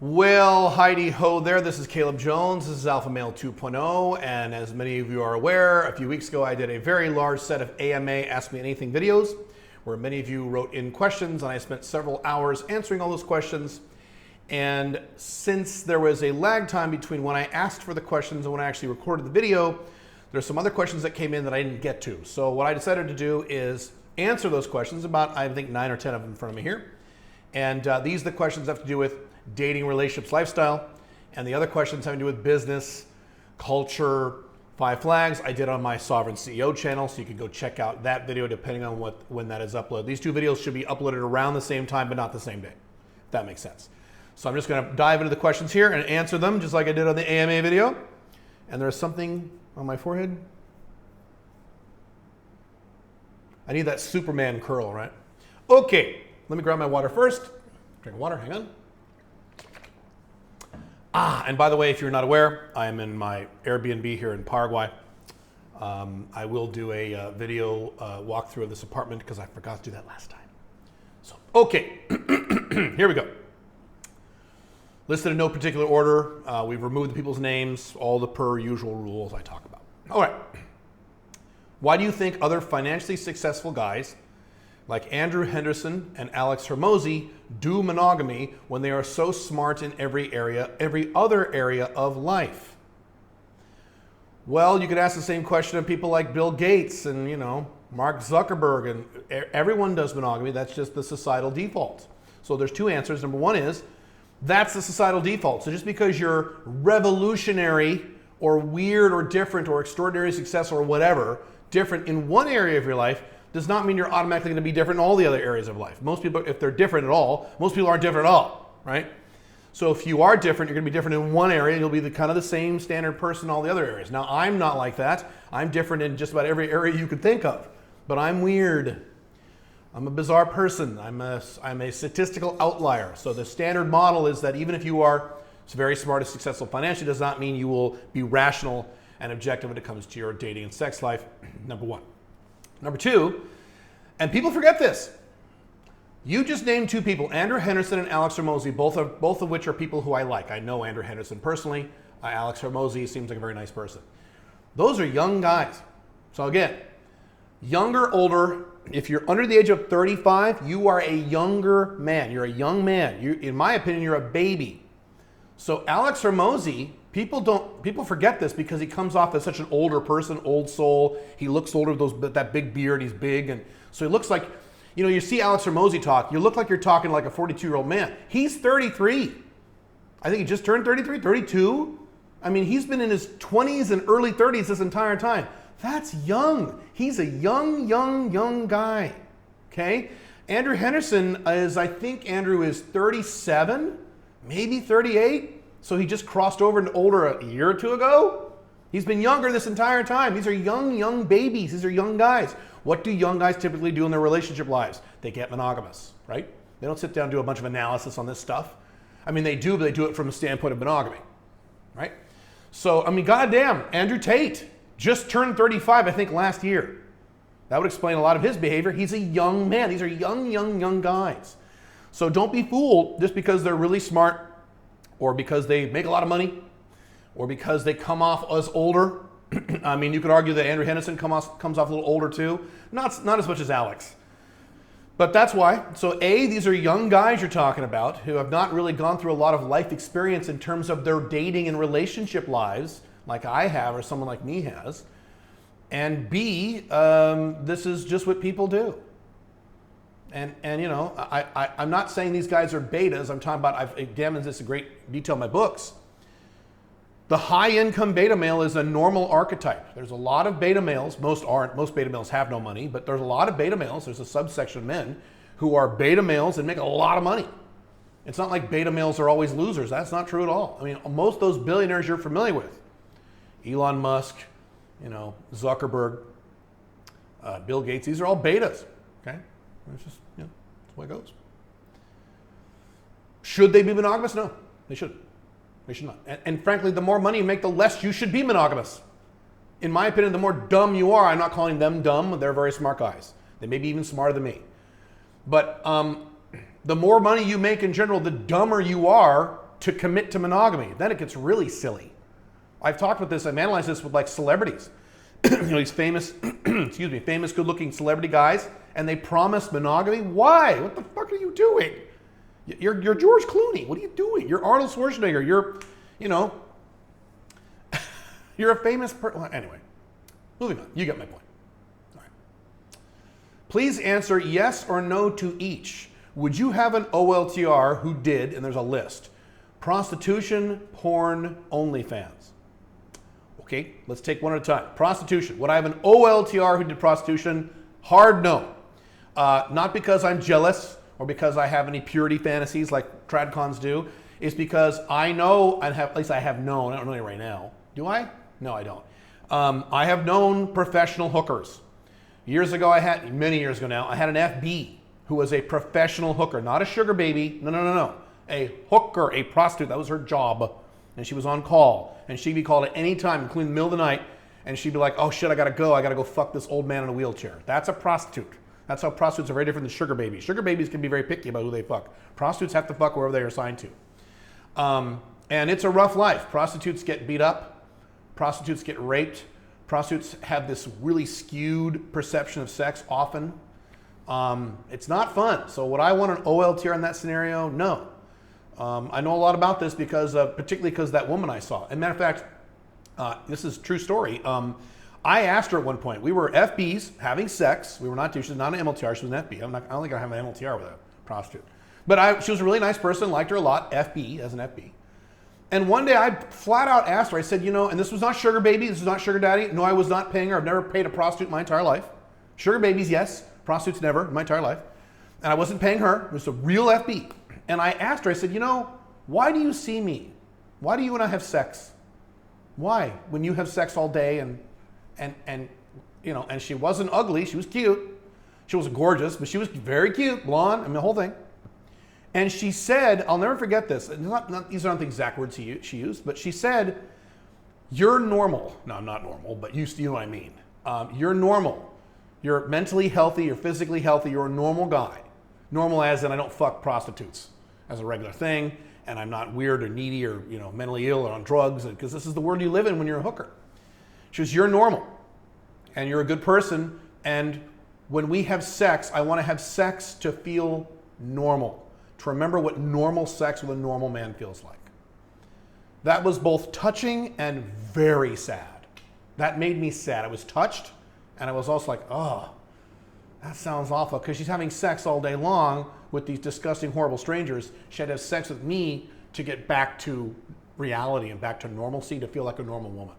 Well, Heidi ho there. This is Caleb Jones. This is Alpha Male 2.0. And as many of you are aware, a few weeks ago I did a very large set of AMA Ask Me Anything videos where many of you wrote in questions and I spent several hours answering all those questions. And since there was a lag time between when I asked for the questions and when I actually recorded the video, there's some other questions that came in that I didn't get to. So what I decided to do is answer those questions, about I think 9 or 10 of them in front of me here. And these are the questions that have to do with dating, relationships, lifestyle, and the other questions having to do with business, culture, 5 flags I did on my Sovereign CEO channel, so you can go check out that video depending on when that is uploaded. These 2 videos should be uploaded around the same time, but not the same day, if that makes sense. So I'm just gonna dive into the questions here and answer them just like I did on the AMA video. And there's something on my forehead. I need that Superman curl, right? Okay, let me grab my water first. Drink water, hang on. And by the way, if you're not aware, I am in my Airbnb here in Paraguay. I will do a video walkthrough of this apartment because I forgot to do that last time. So, okay, here we go. Listed in no particular order. We've removed the people's names, all the per usual rules I talk about. All right. Why do you think other financially successful guys like Andrew Henderson and Alex Hormozi do monogamy when they are so smart in every other area of life? Well, you could ask the same question of people like Bill Gates and, Mark Zuckerberg, and everyone does monogamy. That's just the societal default. So there's 2 answers. Number 1 is, that's the societal default. So just because you're revolutionary or weird or different or extraordinary success or whatever, different in one area of your life, does not mean you're automatically going to be different in all the other areas of life. Most people, if they're different at all, most people aren't different at all, right? So if you are different, you're going to be different in one area, you'll be the kind of the same standard person in all the other areas. Now, I'm not like that. I'm different in just about every area you could think of, but I'm weird. I'm a bizarre person. I'm a statistical outlier. So the standard model is that even if you are very smart and successful financially, does not mean you will be rational and objective when it comes to your dating and sex life, number 1. Number 2, and people forget this, you just named 2 people, Andrew Henderson and Alex Hormozi, both of which are people who I like. I know Andrew Henderson personally. Alex Hormozi seems like a very nice person. Those are young guys. So again, younger, older, if you're under the age of 35, you are a younger man. You're a young man. In my opinion, you're a baby. So Alex Hormozi, people forget this because he comes off as such an older person, old soul. He looks older with that big beard. He's big, and so he looks like, you see Alex Hormozi talk. You look like you're talking like a 42-year-old man. He's 33. I think he just turned 33, 32. I mean, he's been in his 20s and early 30s this entire time. That's young. He's a young guy. Okay. Andrew Henderson I think Andrew is 37, maybe 38. So he just crossed over and older a year or 2 ago. He's been younger this entire time. These are young babies. These are young guys. What do young guys typically do in their relationship lives? They get monogamous, right? They don't sit down and do a bunch of analysis on this stuff. I mean, they do, but they do it from the standpoint of monogamy, right? So, I mean, goddamn, Andrew Tate just turned 35, I think, last year. That would explain a lot of his behavior. He's a young man. These are young guys. So don't be fooled just because they're really smart, or because they make a lot of money, or because they come off as older. I mean, you could argue that Andrew Henderson comes off a little older too. Not as much as Alex. But that's why. So these are young guys you're talking about who have not really gone through a lot of life experience in terms of their dating and relationship lives, like I have or someone like me has. And B, this is just what people do. And I'm not saying these guys are betas. I'm talking about, I've examined this in great detail in my books. The high income beta male is a normal archetype. There's a lot of beta males, most aren't, most beta males have no money, but there's a lot of beta males, there's a subsection of men who are beta males and make a lot of money. It's not like beta males are always losers. That's not true at all. I mean, most of those billionaires you're familiar with, Elon Musk, Zuckerberg, Bill Gates, these are all betas, okay? It's just, that's the way it goes. Should they be monogamous? No, they shouldn't. They should not. And frankly, the more money you make, the less you should be monogamous. In my opinion, the more dumb you are, I'm not calling them dumb, they're very smart guys. They may be even smarter than me. But the more money you make in general, the dumber you are to commit to monogamy. Then it gets really silly. I've talked about this, I've analyzed this with like celebrities. These famous, excuse me, famous good-looking celebrity guys, and they promise monogamy. Why? What the fuck are you doing? You're George Clooney. What are you doing? You're Arnold Schwarzenegger. You're a famous person. Anyway, moving on. You get my point. All right. Please answer yes or no to each. Would you have an OLTR who did, and there's a list, prostitution, porn, OnlyFans? Okay, let's take one at a time. Prostitution. Would I have an OLTR who did prostitution? Hard no. Not because I'm jealous or because I have any purity fantasies like tradcons do. It's because I know, at least I have known, I don't know it right now. Do I? No, I don't. I have known professional hookers. Years ago, many years ago now, I had an FB who was a professional hooker, not a sugar baby. No. A hooker, a prostitute. That was her job. And she was on call, and she'd be called at any time, including the middle of the night, and she'd be like, oh shit, I gotta go fuck this old man in a wheelchair. That's a prostitute. That's how prostitutes are very different than sugar babies. Sugar babies can be very picky about who they fuck. Prostitutes have to fuck wherever they are assigned to. And it's a rough life. Prostitutes get beat up. Prostitutes get raped. Prostitutes have this really skewed perception of sex often. It's not fun. So would I want an OLTR in that scenario? No. I know a lot about this particularly because that woman I saw. As a matter of fact, this is a true story. I asked her at one point. We were FBs having sex. We were not two. She was not an MLTR. She was an FB. I don't think I have an MLTR with a prostitute. But she was a really nice person. Liked her a lot. FB as an FB. And one day I flat out asked her. I said, and this was not sugar baby. This was not sugar daddy. No, I was not paying her. I've never paid a prostitute my entire life. Sugar babies, yes. Prostitutes, never in my entire life. And I wasn't paying her. It was a real FB. And I asked her, I said, why do you see me? Why do you and I have sex? Why? When you have sex all day and she wasn't ugly, she was cute. She wasn't gorgeous, but she was very cute, blonde, the whole thing. And she said, I'll never forget this. These aren't the exact words she used, but she said, you're normal. No, I'm not normal, but you know what I mean. You're normal. You're mentally healthy, you're physically healthy, you're a normal guy. Normal as in I don't fuck prostitutes as a regular thing, and I'm not weird or needy or mentally ill or on drugs, because this is the world you live in when you're a hooker. She goes, you're normal, and you're a good person, and when we have sex, I want to have sex to feel normal, to remember what normal sex with a normal man feels like. That was both touching and very sad. That made me sad. I was touched, and I was also like, oh, that sounds awful, because she's having sex all day long with these disgusting, horrible strangers. She had to have sex with me to get back to reality and back to normalcy, to feel like a normal woman.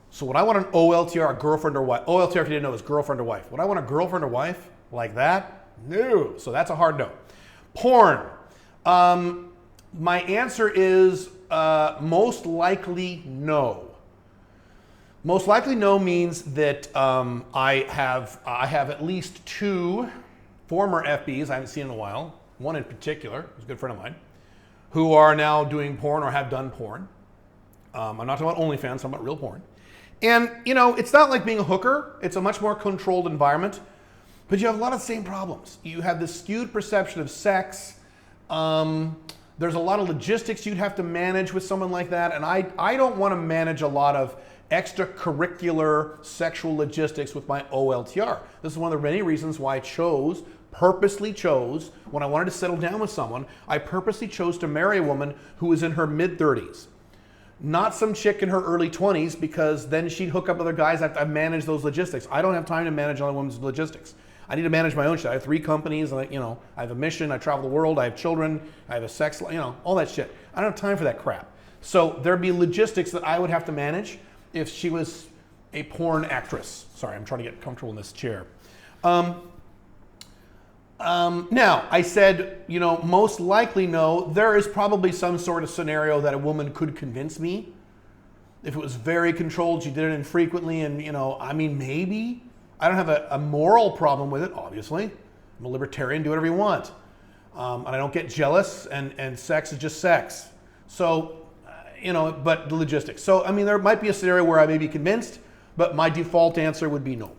So would I want an OLTR, a girlfriend or wife? OLTR, if you didn't know, is girlfriend or wife. Would I want a girlfriend or wife like that? No. So that's a hard no. Porn. My answer is most likely no. Most likely no means that I have at least two former FBs I haven't seen in a while, one in particular, who's a good friend of mine, who are now doing porn or have done porn. I'm not talking about OnlyFans, I'm talking about real porn. And, it's not like being a hooker. It's a much more controlled environment, but you have a lot of the same problems. You have this skewed perception of sex. There's a lot of logistics you'd have to manage with someone like that, and I don't want to manage a lot of extracurricular sexual logistics with my OLTR. This is one of the many reasons why I purposely chose, when I wanted to settle down with someone, I purposely chose to marry a woman who was in her mid-30s. Not some chick in her early 20s, because then she'd hook up with other guys. I manage those logistics. I don't have time to manage other women's logistics. I need to manage my own shit. I have 3 companies, and I have a mission, I travel the world, I have children, I have a sex, all that shit. I don't have time for that crap. So there'd be logistics that I would have to manage if she was a porn actress. Sorry, I'm trying to get comfortable in this chair. Now, I said, most likely no. There is probably some sort of scenario that a woman could convince me. If it was very controlled, she did it infrequently, and, maybe. I don't have a moral problem with it, obviously. I'm a libertarian, do whatever you want. And I don't get jealous, and sex is just sex. So, but the logistics. So, there might be a scenario where I may be convinced, but my default answer would be no.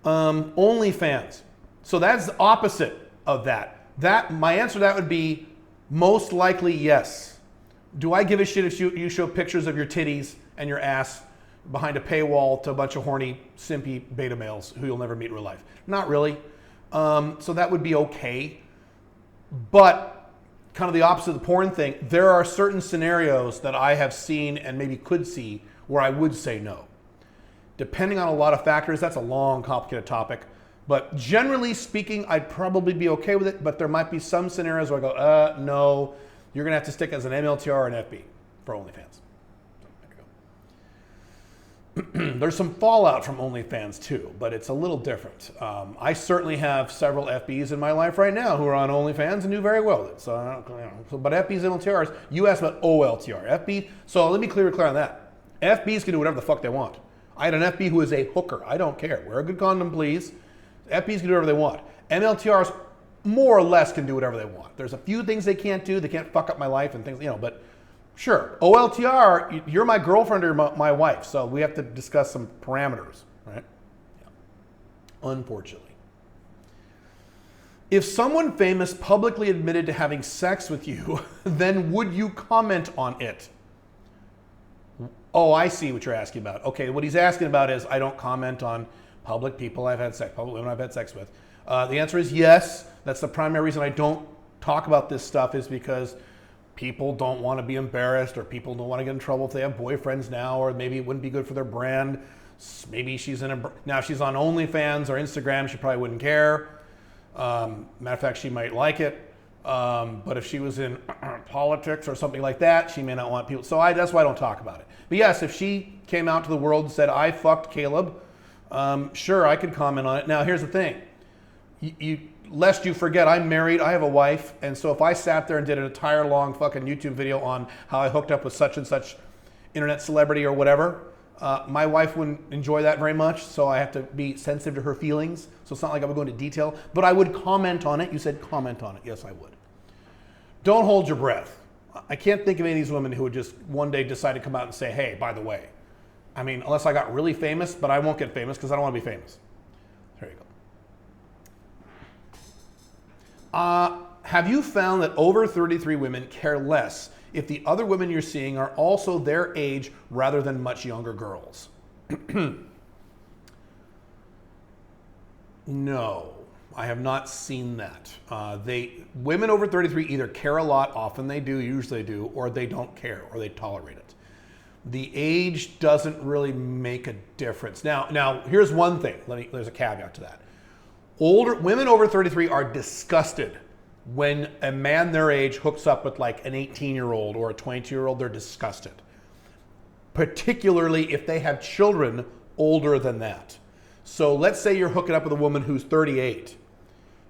OnlyFans. So that's the opposite of that. My answer to that would be Most likely, yes. Do I give a shit if you show pictures of your titties and your ass behind a paywall to a bunch of horny, simpy beta males who you'll never meet in real life? Not really. So that would be okay. But kind of the opposite of the porn thing, there are certain scenarios that I have seen and maybe could see where I would say no. Depending on a lot of factors, that's a long, complicated topic. But generally speaking, I'd probably be okay with it, but there might be some scenarios where I go, no, you're gonna have to stick as an MLTR or an FB for OnlyFans. There's some fallout from OnlyFans too, but it's a little different. I certainly have several FBs in my life right now who are on OnlyFans and do very well with it. So, but FBs and MLTRs, you asked about OLTR. FB, so let me be clear on that. FBs can do whatever the fuck they want. I had an FB who is a hooker. I don't care. Wear a good condom, please. FBs can do whatever they want. MLTRs more or less can do whatever they want. There's a few things they can't do. They can't fuck up my life and things, but sure. OLTR, you're my girlfriend or my wife, so we have to discuss some parameters, right? Yeah. Unfortunately. If someone famous publicly admitted to having sex with you, then would you comment on it? Oh, I see what you're asking about. Okay, what he's asking about is I don't comment on public people public women I've had sex with. The answer is yes. That's the primary reason I don't talk about this stuff is because people don't want to be embarrassed or people don't want to get in trouble if they have boyfriends now, or maybe it wouldn't be good for their brand. Maybe now if she's on OnlyFans or Instagram, she probably wouldn't care. Matter of fact, she might like it. But if she was in politics or something like that, she may not want people. So that's why I don't talk about it. But yes, if she came out to the world and said, I fucked Caleb, sure, I could comment on it. Now, here's the thing. Lest you forget, I'm married, I have a wife, and so if I sat there and did an entire long fucking YouTube video on how I hooked up with such and such internet celebrity or whatever, my wife wouldn't enjoy that very much, so I have to be sensitive to her feelings. So it's not like I would go into detail, but I would comment on it. You said comment on it. Yes, I would. Don't hold your breath. I can't think of any of these women who would just one day decide to come out and say, hey, by the way. I mean, unless I got really famous, but I won't get famous because I don't want to be famous. There you go. Have you found that over 33 women care less if the other women you're seeing are also their age rather than much younger girls? No, I have not seen that. Women over 33 either care a lot, often they do, usually they do, or they don't care, or they tolerate it. The age doesn't really make a difference. Now here's one thing. There's a caveat to that. Women over 33 are disgusted when a man their age hooks up with like an 18-year-old or a 22-year-old. They're disgusted, particularly if they have children older than that. So let's say you're hooking up with a woman who's 38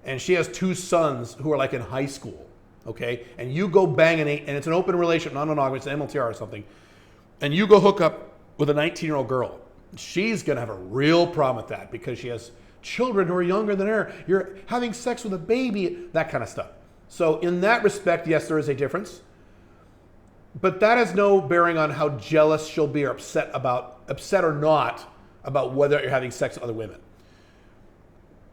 and she has two sons who are like in high school, okay? And you go bang and it's an open relationship, non-monogamous, it's an MLTR or something, and you go hook up with a 19-year-old girl. She's gonna have a real problem with that because she has children who are younger than her. You're having sex with a baby, that kind of stuff. So in that respect, yes, there is a difference. But that has no bearing on how jealous she'll be or upset or not about whether you're having sex with other women.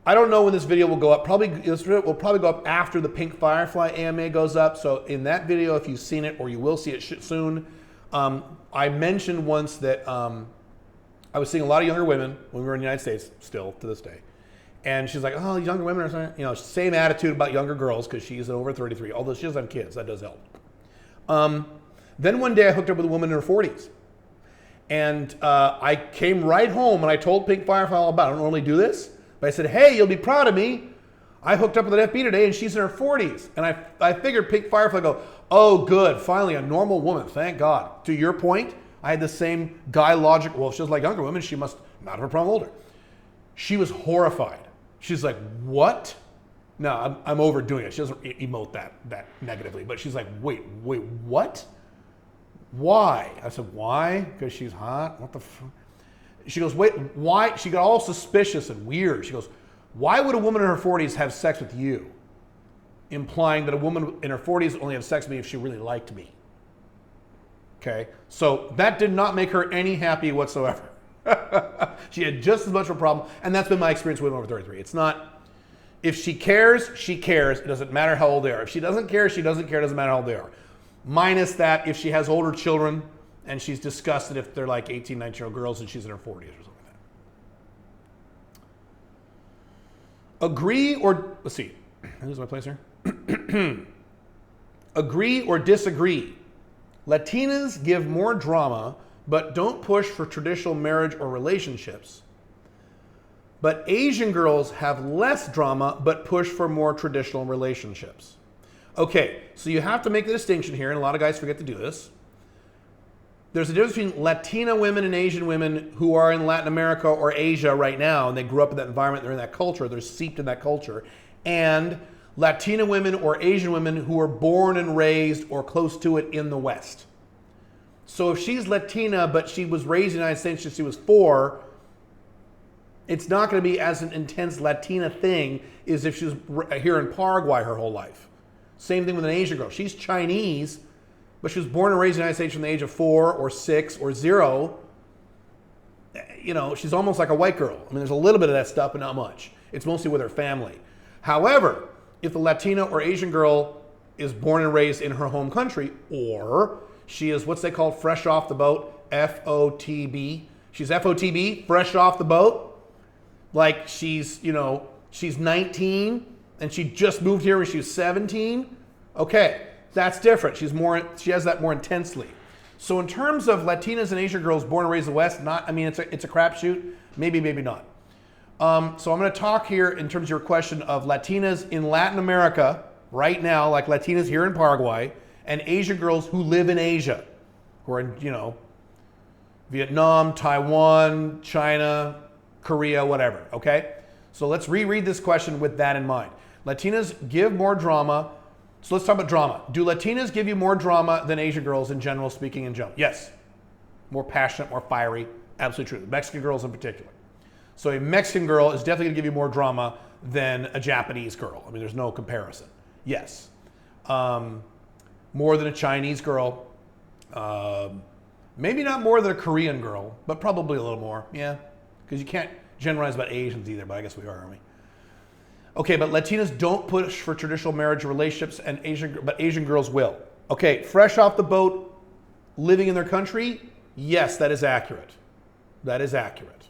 I don't know when this video will go up. This video will probably go up after the Pink Firefly AMA goes up. So in that video, if you've seen it or you will see it soon, I mentioned once that I was seeing a lot of younger women when we were in the United States, still to this day. And she's like, oh, younger women are something, same attitude about younger girls because she's over 33, although she doesn't have kids, that does help. Then one day I hooked up with a woman in her 40s. And I came right home and I told Pink Firefly all about it. I don't normally do this, but I said, hey, you'll be proud of me. I hooked up with an FB today and she's in her 40s. And I figured Pink Firefly go, oh, good, finally a normal woman, thank God. To your point, I had the same guy logic. Well, if she was like younger women, she must not have a problem older. She was horrified. She's like, what? No, I'm overdoing it. She doesn't emote that negatively, but she's like, wait, what? Why? I said, why? Because she's hot? What the fuck? She goes, wait, why? She got all suspicious and weird. She goes, why would a woman in her 40s have sex with you? Implying that a woman in her 40s only have sex with me if she really liked me. Okay, so that did not make her any happy whatsoever. She had just as much of a problem, and that's been my experience with women over 33. If she cares, she cares. It doesn't matter how old they are. If she doesn't care, she doesn't care. It doesn't matter how old they are. Minus that if she has older children and she's disgusted if they're like 18, 19-year-old girls and she's in her 40s or something like that. Agree or, let's see. Lose my place here. Agree or disagree. Latinas give more drama but don't push for traditional marriage or relationships. But Asian girls have less drama but push for more traditional relationships. Okay, so you have to make the distinction here, and a lot of guys forget to do this. There's a difference between Latina women and Asian women who are in Latin America or Asia right now, and they grew up in that environment, they're in that culture, they're seeped in that culture, and Latina women or Asian women who were born and raised or close to it in the West. So if she's Latina, but she was raised in the United States since she was 4, it's not going to be as an intense Latina thing as if she was here in Paraguay her whole life. Same thing with an Asian girl. She's Chinese, but she was born and raised in the United States from the age of 4 or 6 or 0. You know, she's almost like a white girl. I mean, there's a little bit of that stuff, but not much. It's mostly with her family. However, if the Latina or Asian girl is born and raised in her home country, or she is what's they call fresh off the boat, FOTB. She's FOTB, fresh off the boat. Like she's 19 and she just moved here when she was 17. Okay, that's different. She has that more intensely. So in terms of Latinas and Asian girls born and raised in the West, it's a crapshoot. Maybe, maybe not. So I'm going to talk here in terms of your question of Latinas in Latin America right now, like Latinas here in Paraguay, and Asian girls who live in Asia, who are in, Vietnam, Taiwan, China, Korea, whatever, okay? So let's reread this question with that in mind. Latinas give more drama. So let's talk about drama. Do Latinas give you more drama than Asian girls in general, speaking in general? Yes. More passionate, more fiery. Absolutely true. Mexican girls in particular. So a Mexican girl is definitely going to give you more drama than a Japanese girl. I mean, there's no comparison. Yes. More than a Chinese girl. Maybe not more than a Korean girl, but probably a little more. Yeah. Because you can't generalize about Asians either, but I guess we are, aren't we? Okay, but Latinas don't push for traditional marriage or relationships, but Asian girls will. Okay, fresh off the boat, living in their country, yes, that is accurate. That is accurate.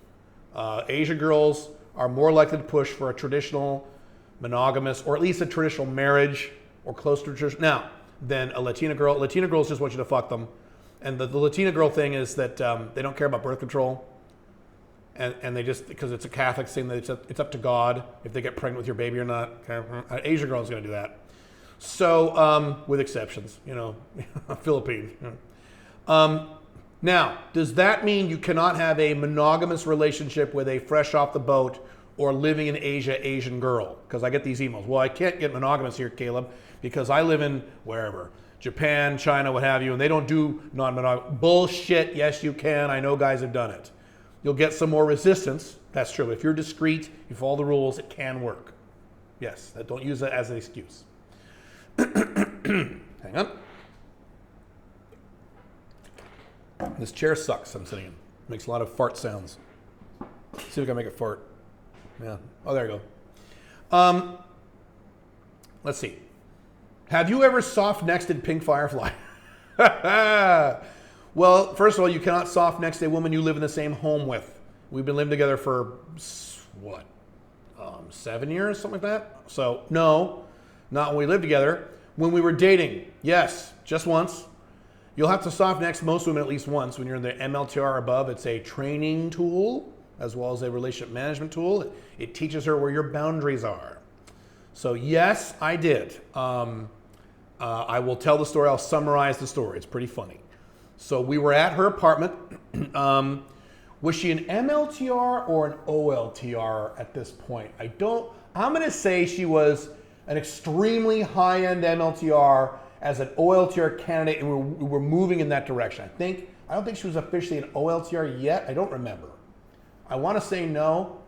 Asian girls are more likely to push for a traditional monogamous, or at least a traditional marriage, or close to traditional, now, than a Latina girl. Latina girls just want you to fuck them. And the Latina girl thing is that they don't care about birth control. And they just, because it's a Catholic thing, that it's up to God if they get pregnant with your baby or not. An Asian girl is going to do that. So, with exceptions, Philippines. Now, does that mean you cannot have a monogamous relationship with a fresh off the boat or living in Asia Asian girl? Because I get these emails. Well, I can't get monogamous here, Caleb, because I live in wherever. Japan, China, what have you, and they don't do non-monogamous. Bullshit, yes you can. I know guys have done it. You'll get some more resistance. That's true. If you're discreet, you follow the rules, it can work. Yes, don't use that as an excuse. Hang on. This chair sucks I'm sitting in. Makes a lot of fart sounds. Let's see if I can make it fart. Yeah. Oh, there you go. Let's see. Have you ever soft-nexted Pink Firefly? Well, first of all, you cannot soft-next a woman you live in the same home with. We've been living together for, 7 years, something like that? So, no, not when we lived together. When we were dating, yes, just once. You'll have to soft-next most women at least once when you're in the MLTR or above. It's a training tool as well as a relationship management tool. It teaches her where your boundaries are. So, yes, I did. I will tell the story. I'll summarize the story. It's pretty funny. So we were at her apartment. Was she an MLTR or an OLTR at this point? I'm going to say she was an extremely high-end MLTR as an OLTR candidate, and we were moving in that direction. I don't think she was officially an OLTR yet. I don't remember. I want to say no,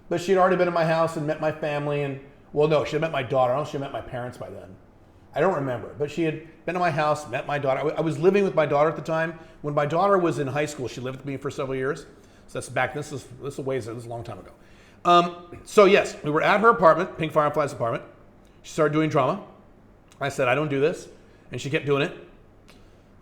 but she had already been in my house and met my family, and well, no, she had met my daughter. I don't know if she had met my parents by then. I don't remember, but she had been to my house, met my daughter. I was living with my daughter at the time. When my daughter was in high school, she lived with me for several years. So that's back, this is a long time ago. So yes, we were at her apartment, Pink Firefly's apartment. She started doing drama. I said, I don't do this. And she kept doing it.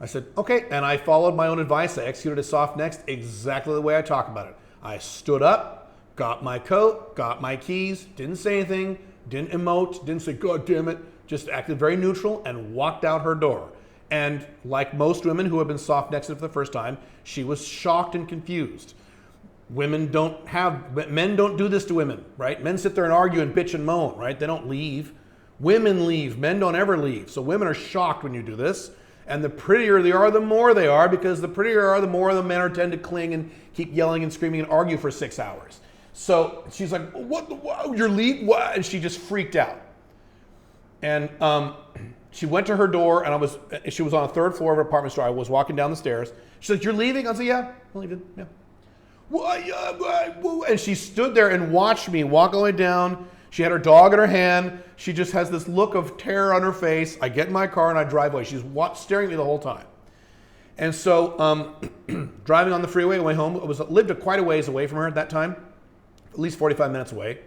I said, okay. And I followed my own advice. I executed a soft next exactly the way I talk about it. I stood up, got my coat, got my keys, didn't say anything, didn't emote, didn't say, God damn it, just acted very neutral and walked out her door. And like most women who have been soft nexted for the first time, she was shocked and confused. Men don't do this to women, right? Men sit there and argue and bitch and moan, right? They don't leave. Women leave. Men don't ever leave. So women are shocked when you do this. And the prettier they are, the more they are, because the prettier they are, the more the men are tend to cling and keep yelling and screaming and argue for 6 hours. So she's like, what you're leaving? What? And she just freaked out. And she went to her door, and she was on the 3rd floor of an apartment store. I was walking down the stairs. She's like, you're leaving? I was like, yeah, I'm leaving, yeah. And she stood there and watched me walk all the way down. She had her dog in her hand. She just has this look of terror on her face. I get in my car and I drive away. She's staring at me the whole time. And so driving on the freeway on the way home, I lived quite a ways away from her at that time, at least 45 minutes away.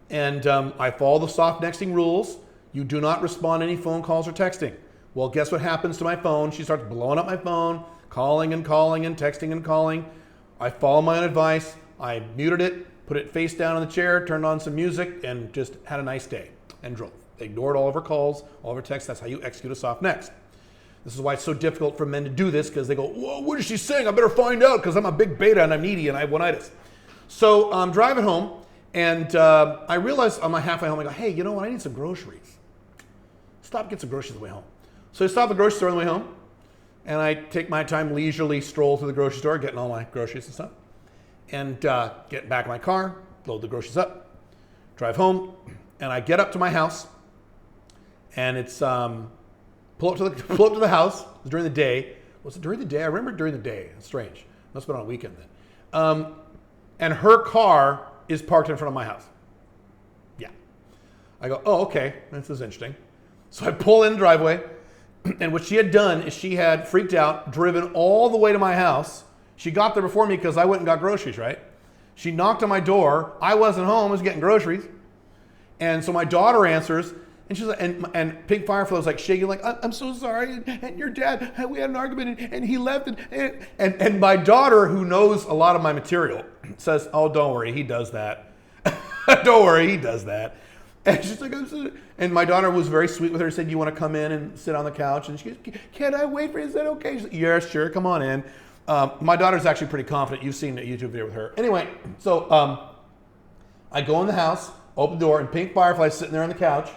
And I follow the soft nexting rules. You do not respond to any phone calls or texting. Well, guess what happens to my phone? She starts blowing up my phone, calling and calling and texting and calling. I follow my own advice. I muted it, put it face down in the chair, turned on some music, and just had a nice day and drove. Ignored all of her calls, all of her texts. That's how you execute a soft next. This is why it's so difficult for men to do this, because they go, whoa, what is she saying? I better find out, because I'm a big beta and I'm needy and I have one-itis. So I'm driving home, and I realized on my halfway home, I go, hey, you know what? I need some groceries. Stop and get some groceries on the way home. So I stop at the grocery store on the way home, and I take my time, leisurely stroll through the grocery store, getting all my groceries and stuff, and get back in my car, load the groceries up, drive home, and I get up to my house, and it's pull up to the house. It was during the day. Was it during the day? I remember during the day. It's strange. Must have been on a weekend then. And her car is parked in front of my house. Yeah. I go, oh, okay. This is interesting. So I pull in the driveway. And what she had done is she had freaked out, driven all the way to my house. She got there before me because I went and got groceries, right? She knocked on my door. I wasn't home. I was getting groceries. And so my daughter answers, and she's like, and Pink Firefly was like shaking, like, I'm so sorry. And your dad, we had an argument, and he left. And my daughter, who knows a lot of my material, says, oh, don't worry, he does that. Don't worry, he does that. And she's like, and my daughter was very sweet with her, said, you want to come in and sit on the couch? And she goes, can I wait for you? Is that okay? She's like, yeah, sure, come on in. My daughter's actually pretty confident. You've seen a YouTube video with her. Anyway, so I go in the house, open the door, and Pink Firefly's sitting there on the couch.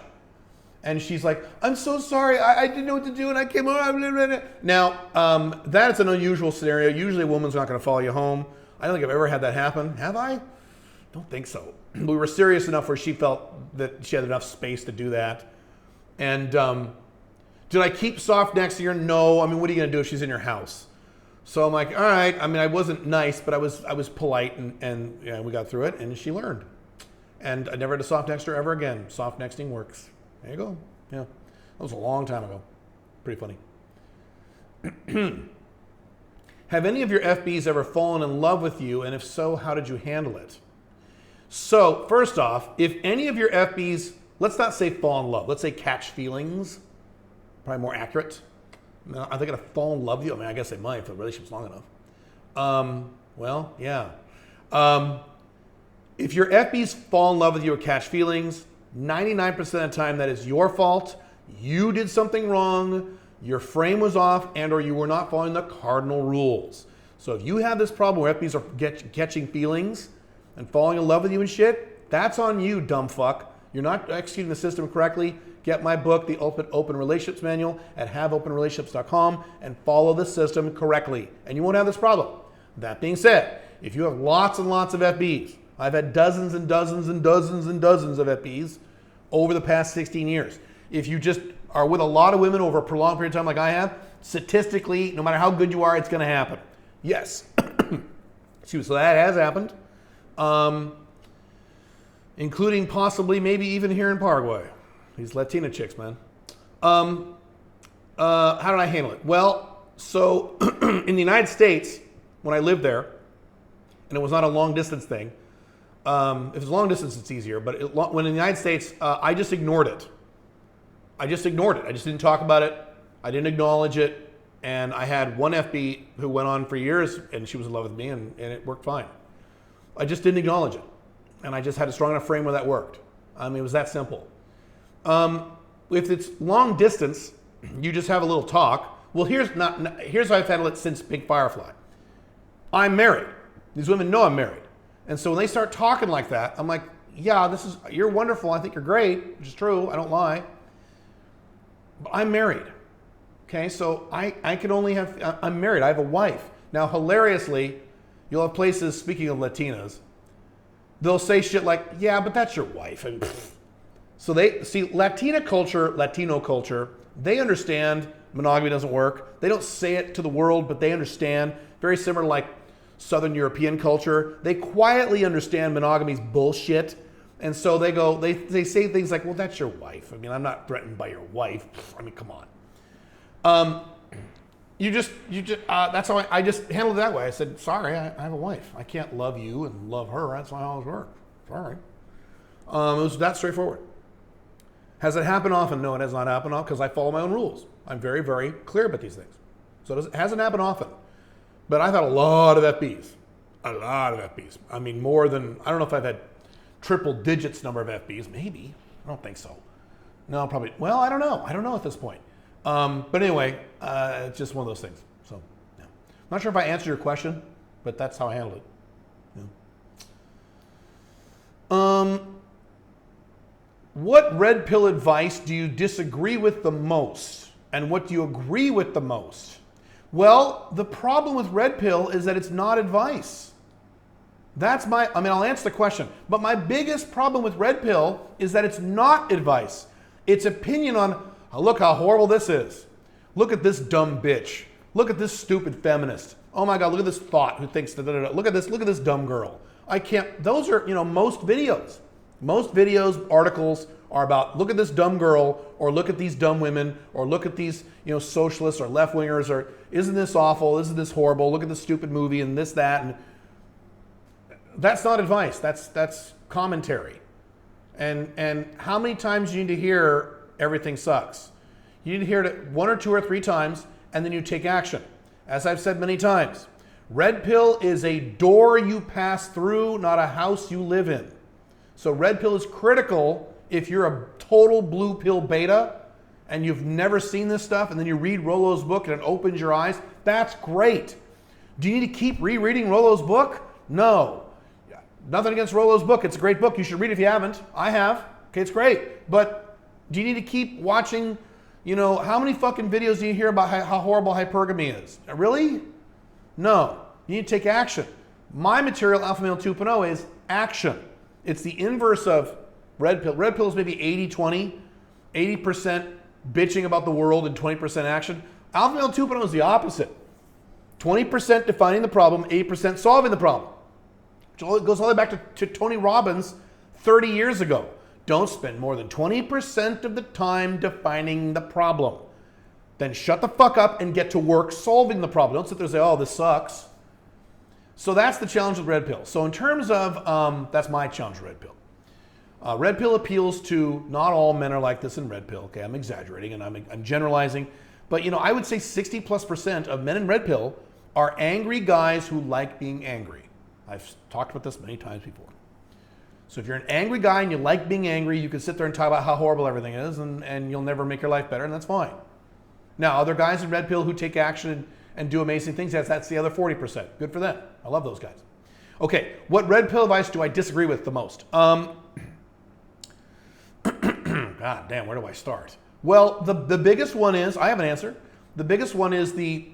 And she's like, I'm so sorry. I didn't know what to do, and I came over. Now, that is an unusual scenario. Usually a woman's not going to follow you home. I don't think I've ever had that happen. Have I? Don't think so. We were serious enough where she felt that she had enough space to do that. And did I keep soft next to her? No. I mean, what are you going to do if she's in your house? So I'm like, all right. I mean, I wasn't nice, but I was polite, and yeah, we got through it, and she learned. And I never had to soft next her ever again. Soft nexting works. There you go. Yeah. That was a long time ago. Pretty funny. Have any of your FBs ever fallen in love with you? And if so, how did you handle it? So, first off, if any of your FBs, let's not say fall in love, let's say catch feelings, probably more accurate. Are they going to fall in love with you? I mean, I guess they might if the relationship's long enough. Well, yeah. If your FBs fall in love with you or catch feelings, 99% of the time that is your fault. You did something wrong, your frame was off, and or you were not following the cardinal rules. So if you have this problem where FBs are catching feelings and falling in love with you and shit, that's on you, dumb fuck. You're not executing the system correctly. Get my book, The Open Relationships Manual, at haveopenrelationships.com and follow the system correctly, and you won't have this problem. That being said, if you have lots and lots of FBs, I've had dozens and dozens and dozens and dozens of FBs over the past 16 years. If you just are with a lot of women over a prolonged period of time like I have, statistically, no matter how good you are, it's going to happen. Yes. Excuse me. So that has happened. Including possibly maybe even here in Paraguay. These Latina chicks, man. How did I handle it? Well, so in the United States, when I lived there, and it was not a long distance thing, If it's long distance, it's easier. But when in the United States, I just ignored it. I just didn't talk about it. I didn't acknowledge it. And I had one FB who went on for years, and she was in love with me, and it worked fine. I just didn't acknowledge it. And I just had a strong enough frame where that worked. I mean, it was that simple. If it's long distance, you just have a little talk. Well, here's how I've handled it since Pink Firefly. I'm married. These women know I'm married. And so when they start talking like that, I'm like, yeah, you're wonderful. I think you're great, which is true. I don't lie. But I'm married. Okay, so I can only have, I'm married. I have a wife. Now, hilariously, you'll have places, speaking of Latinas, they'll say shit like, yeah, but that's your wife. And so they see Latino culture, they understand monogamy doesn't work. They don't say it to the world, but they understand. Very similar to like Southern European culture. They quietly understand monogamy's bullshit. And so they say things like, well, that's your wife. I mean, I'm not threatened by your wife. I mean, come on. That's how I just handled it that way. I said, sorry, I have a wife. I can't love you and love her. That's not how it works. Sorry. It was that straightforward. Has it happened often? No, it has not happened often because I follow my own rules. I'm very, very clear about these things. So it hasn't happened often. But I've had a lot of FBs. A lot of FBs. I mean, more than, I don't know if I've had triple digits number of FBs. Maybe. I don't think so. No, probably. Well, I don't know. I don't know at this point. But anyway, it's just one of those things. So, yeah. I'm not sure if I answered your question, but that's how I handled it. Yeah. What red pill advice do you disagree with the most? And what do you agree with the most? Well, the problem with red pill is that it's not advice. I'll answer the question, but my biggest problem with red pill is that it's not advice. It's opinion on, oh, look how horrible this is. Look at this dumb bitch. Look at this stupid feminist. Oh my God, look at this thought who thinks look at this dumb girl. Those are, most videos. Most videos, articles are about look at this dumb girl, or look at these dumb women, or look at these, socialists or left-wingers, or isn't this awful, isn't this horrible, look at this stupid movie and this, that, and that's not advice, that's commentary. And how many times do you need to hear everything sucks? You need to hear it 1 or 2 or 3 times, and then you take action. As I've said many times, red pill is a door you pass through, not a house you live in. So red pill is critical if you're a total blue pill beta and you've never seen this stuff, and then you read Rollo's book and it opens your eyes. That's great. Do you need to keep rereading Rollo's book? No. Nothing against Rollo's book. It's a great book. You should read it if you haven't. I have. Okay, it's great. But do you need to keep watching, how many fucking videos do you hear about how horrible hypergamy is? Really? No. You need to take action. My material, Alpha Male 2.0, is action. It's the inverse of red pill. Red pill is maybe 80-20, 80% bitching about the world and 20% action. Alpha Male 2.0 is the opposite. 20% defining the problem, 80% solving the problem. It goes all the way back to Tony Robbins 30 years ago. Don't spend more than 20% of the time defining the problem. Then shut the fuck up and get to work solving the problem. Don't sit there and say, oh, this sucks. So that's the challenge with red pill. So in terms of, that's my challenge with red pill. Red pill appeals to, not all men are like this in red pill. Okay, I'm exaggerating and I'm generalizing. But I would say 60+% of men in red pill are angry guys who like being angry. I've talked about this many times before. So if you're an angry guy and you like being angry, you can sit there and talk about how horrible everything is, and you'll never make your life better, and that's fine. Now, other guys in red pill who take action and do amazing things, that's the other 40%. Good for them. I love those guys. Okay, what red pill advice do I disagree with the most? God damn, where do I start? Well, the biggest one is, I have an answer. The biggest one is the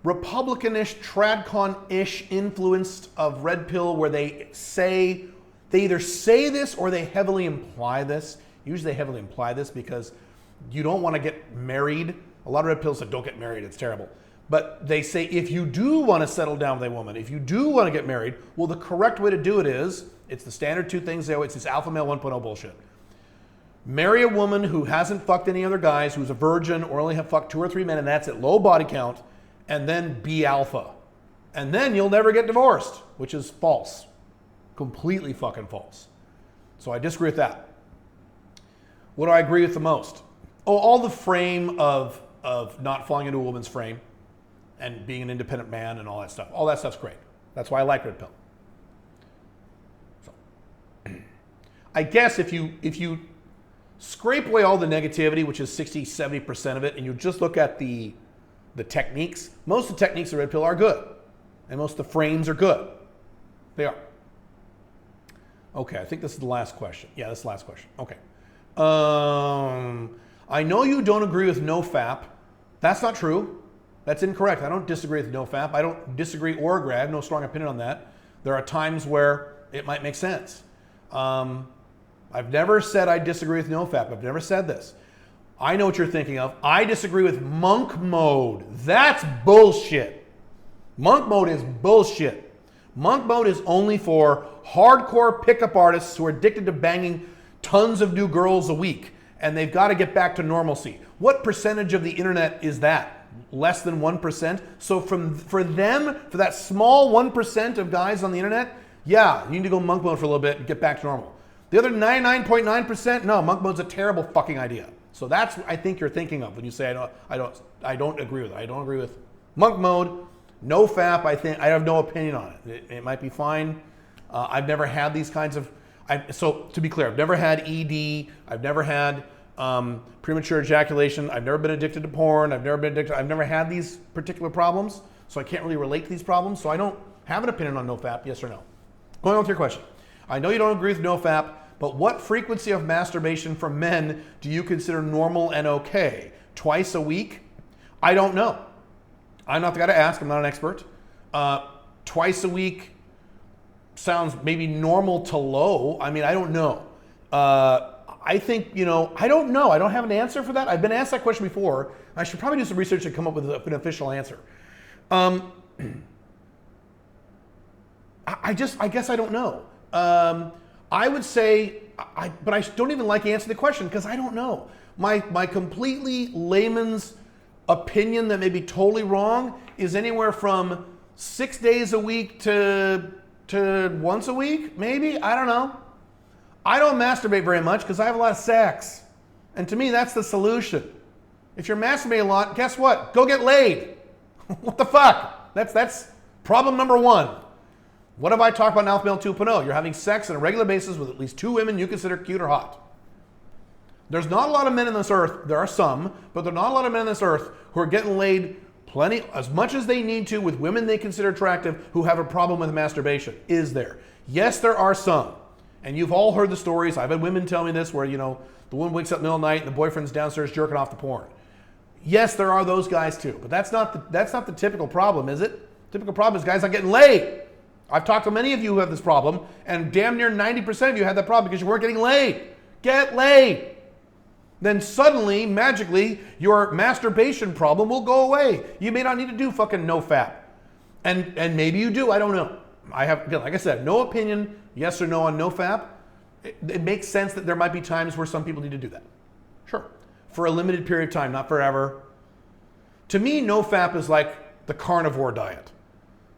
Republicanish, Tradcon-ish influence of red pill, where they either say this or they heavily imply this. Usually they heavily imply this because you don't want to get married. A lot of red pills say don't get married, it's terrible. But they say if you do want to settle down with a woman, if you do want to get married, well, the correct way to do it is, it's the standard 2 things, it's this Alpha Male 1.0 bullshit. Marry a woman who hasn't fucked any other guys, who's a virgin, or only have fucked 2 or 3 men, and that's at low body count, and then be alpha. And then you'll never get divorced, which is false. Completely fucking false. So I disagree with that. What do I agree with the most? Oh, all the frame of not falling into a woman's frame and being an independent man and all that stuff. All that stuff's great. That's why I like Red Pill. So, I guess if you scrape away all the negativity, which is 60, 70% of it, and you just look at the techniques, most of the techniques of Red Pill are good. And most of the frames are good. They are. Okay, I think this is the last question. Yeah, this is the last question. Okay. I know you don't agree with Nofap. That's not true. That's incorrect. I don't disagree with Nofap. I don't disagree or agree. I have no strong opinion on that. There are times where it might make sense. I've never said I disagree with Nofap. I've never said this. I know what you're thinking of. I disagree with monk mode. That's bullshit. Monk mode is bullshit. Monk mode is only for hardcore pickup artists who are addicted to banging tons of new girls a week, and they've got to get back to normalcy. What percentage of the internet is that? Less than 1%? So for that small 1% of guys on the internet, yeah, you need to go monk mode for a little bit and get back to normal. The other 99.9%, no, monk mode's a terrible fucking idea. So that's what I think you're thinking of when you say I don't agree with it. I don't agree with monk mode. Nofap, I have no opinion on it. It might be fine. I've never had these kinds of. So to be clear, I've never had ED. I've never had premature ejaculation. I've never been addicted to porn. I've never had these particular problems. So I can't really relate to these problems. So I don't have an opinion on Nofap. Yes or no? Going on with your question. I know you don't agree with Nofap, but what frequency of masturbation for men do you consider normal and okay? Twice a week? I don't know. I'm not the guy to ask. I'm not an expert. Twice a week sounds maybe normal to low. I mean, I don't know. I think, I don't know. I don't have an answer for that. I've been asked that question before. I should probably do some research to come up with an official answer. I guess I don't know. I would say, but I don't even like answering the question because I don't know. My completely layman's opinion that may be totally wrong is anywhere from 6 days a week to once a week, maybe. I don't know. I don't masturbate very much because I have a lot of sex. And to me, that's the solution. If you're masturbating a lot, guess what? Go get laid. What the fuck? That's problem number one. What have I talked about in Alpha Male 2.0? You're having sex on a regular basis with at least 2 women you consider cute or hot. There's not a lot of men on this earth, there are some, but there are not a lot of men on this earth who are getting laid plenty, as much as they need to with women they consider attractive who have a problem with masturbation. Is there? Yes, there are some. And you've all heard the stories. I've had women tell me this where, the woman wakes up in the middle of the night and the boyfriend's downstairs jerking off the porn. Yes, there are those guys too, but that's not the typical problem, is it? Typical problem is guys not getting laid. I've talked to many of you who have this problem, and damn near 90% of you had that problem because you weren't getting laid. Get laid. Then suddenly, magically, your masturbation problem will go away. You may not need to do fucking Nofap. And maybe you do, I don't know. I have, again, like I said, no opinion, yes or no on Nofap. It makes sense that there might be times where some people need to do that. Sure. For a limited period of time, not forever. To me, Nofap is like the carnivore diet.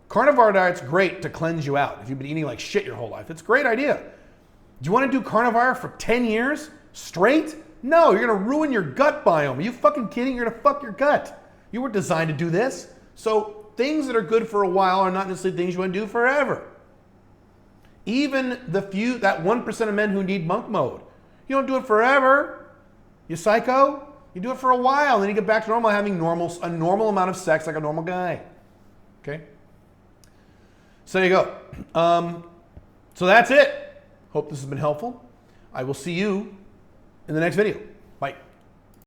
Carnivore diet's great to cleanse you out if you've been eating like shit your whole life. It's a great idea. Do you want to do carnivore for 10 years straight? No, you're going to ruin your gut biome. Are you fucking kidding? You're going to fuck your gut. You weren't designed to do this. So things that are good for a while are not necessarily things you want to do forever. Even that 1% of men who need monk mode, you don't do it forever. You psycho? You do it for a while, and then you get back to normal, having a normal amount of sex like a normal guy. Okay? So there you go. So that's it. Hope this has been helpful. I will see you in the next video. Bye.